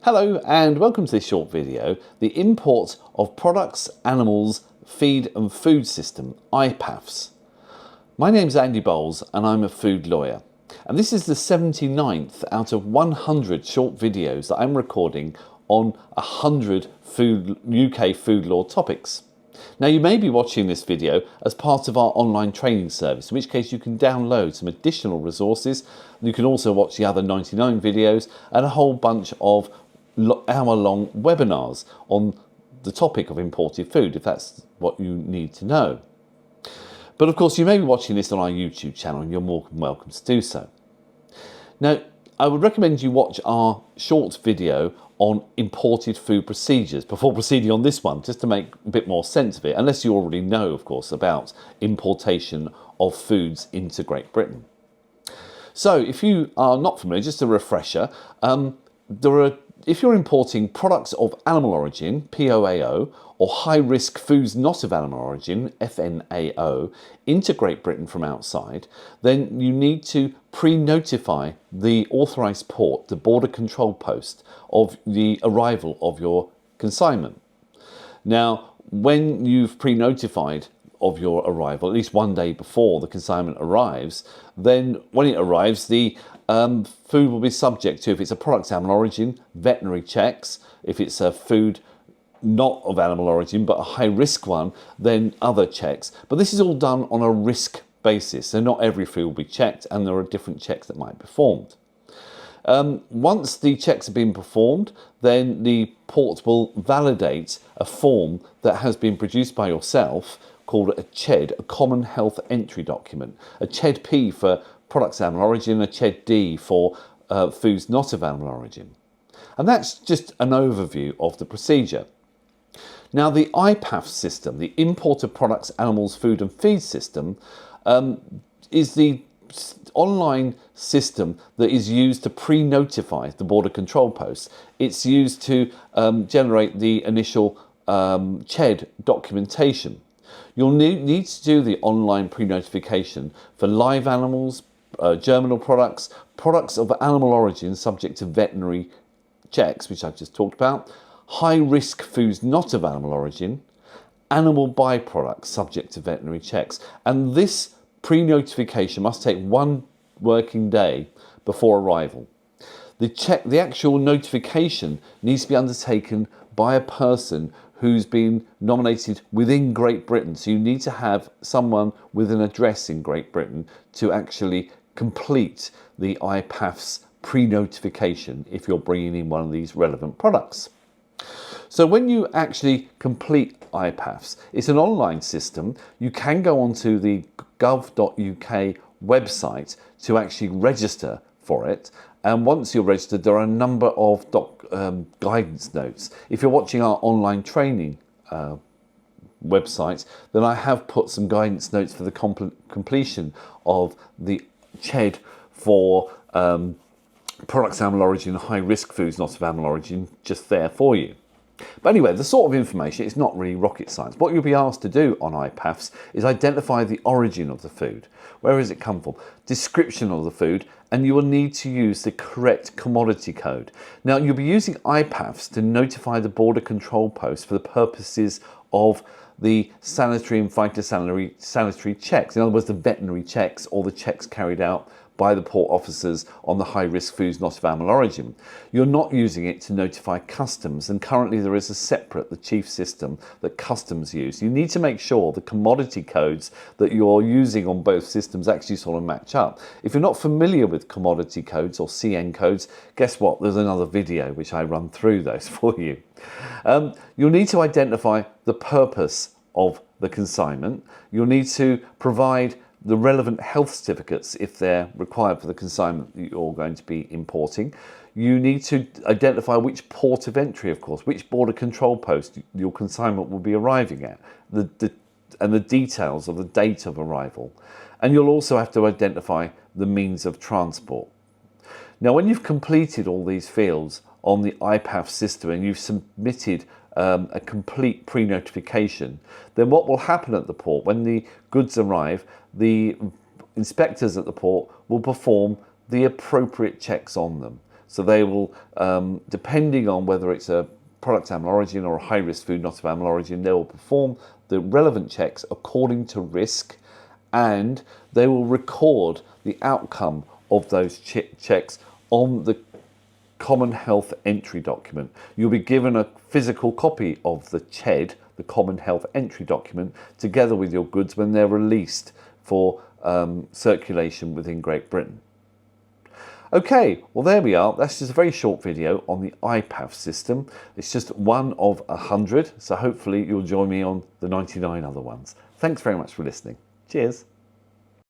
Hello and welcome to this short video, the import of products, animals, feed and food system, IPAFFS. My name's Andy Bowles and I'm a food lawyer. And this is the 79th out of 100 short videos that I'm recording on 100 UK food law topics. Now you may be watching this video as part of our online training service, in which case you can download some additional resources. You can also watch the other 99 videos and a whole bunch of hour-long webinars on the topic of imported food, if that's what you need to know. But of course you may be watching this on our YouTube channel and you're more than welcome to do so. Now I would recommend you watch our short video on imported food procedures before proceeding on this one, just to make a bit more sense of it, unless you already know, of course, about importation of foods into Great Britain. So if you are not familiar, just a refresher, if you're importing products of animal origin, POAO, or high-risk foods not of animal origin, FNAO, into Great Britain from outside, then you need to pre-notify the authorised port, the border control post, of the arrival of your consignment. Now, when you've pre-notified of your arrival, at least one day before the consignment arrives, then when it arrives, the food will be subject to, if it's a product of animal origin, veterinary checks. If it's a food not of animal origin but a high risk one, then other checks. But this is all done on a risk basis, so not every food will be checked, and there are different checks that might be performed. Once the checks have been performed, then the port will validate a form that has been produced by yourself called a CHED, a Common Health Entry Document. A CHED-P for products of animal origin, a CHED-D for foods not of animal origin. And that's just an overview of the procedure. Now the IPAFFS system, the Import of Products, Animals, Food and Feed system, is the online system that is used to pre-notify the border control posts. It's used to generate the initial CHED documentation. You'll need to do the online pre-notification for live animals, germinal products, products of animal origin subject to veterinary checks, which I've just talked about, high-risk foods not of animal origin, animal byproducts subject to veterinary checks. And this pre-notification must take 1 working day before arrival. The actual notification needs to be undertaken by a person who's been nominated within Great Britain. So you need to have someone with an address in Great Britain to actually complete the IPAFFS pre-notification if you're bringing in one of these relevant products. So when you actually complete IPAFFS, it's an online system. You can go onto the gov.uk website to actually register for it. And once you're registered, there are a number of guidance notes. If you're watching our online training website, then I have put some guidance notes for the completion of the CHED for products of animal origin, high risk foods not of animal origin, just there for you. But anyway, the sort of information is not really rocket science. What you'll be asked to do on IPAFFS is identify the origin of the food. Where has it come from? Description of the food, and you will need to use the correct commodity code. Now, you'll be using IPAFFS to notify the border control post for the purposes of the sanitary and phytosanitary checks. In other words, the veterinary checks or the checks carried out by the port officers on the high-risk foods not of animal origin. You're not using it to notify customs, and currently there is a separate, the chief system, that customs use. You need to make sure the commodity codes that you're using on both systems actually sort of match up. If you're not familiar with commodity codes or CN codes, guess what? There's another video which I run through those for you. You'll need to identify the purpose of the consignment. You'll need to provide the relevant health certificates if they're required for the consignment that you're going to be importing. You need to identify which port of entry, of course, which border control post your consignment will be arriving at, and the details of the date of arrival. And you'll also have to identify the means of transport. Now, when you've completed all these fields on the IPAFFS system and you've submitted a complete pre-notification, then what will happen at the port when the goods arrive, the inspectors at the port will perform the appropriate checks on them. So they will, depending on whether it's a product animal origin or a high-risk food not of animal origin, they will perform the relevant checks according to risk, and they will record the outcome of those checks on the Common Health Entry document. You'll be given a physical copy of the CHED, the Common Health Entry document, together with your goods when they're released for circulation within Great Britain. Okay, well there we are. That's just a very short video on the IPAFFS system. It's just one of 100, so hopefully you'll join me on the 99 other ones. Thanks very much for listening. Cheers.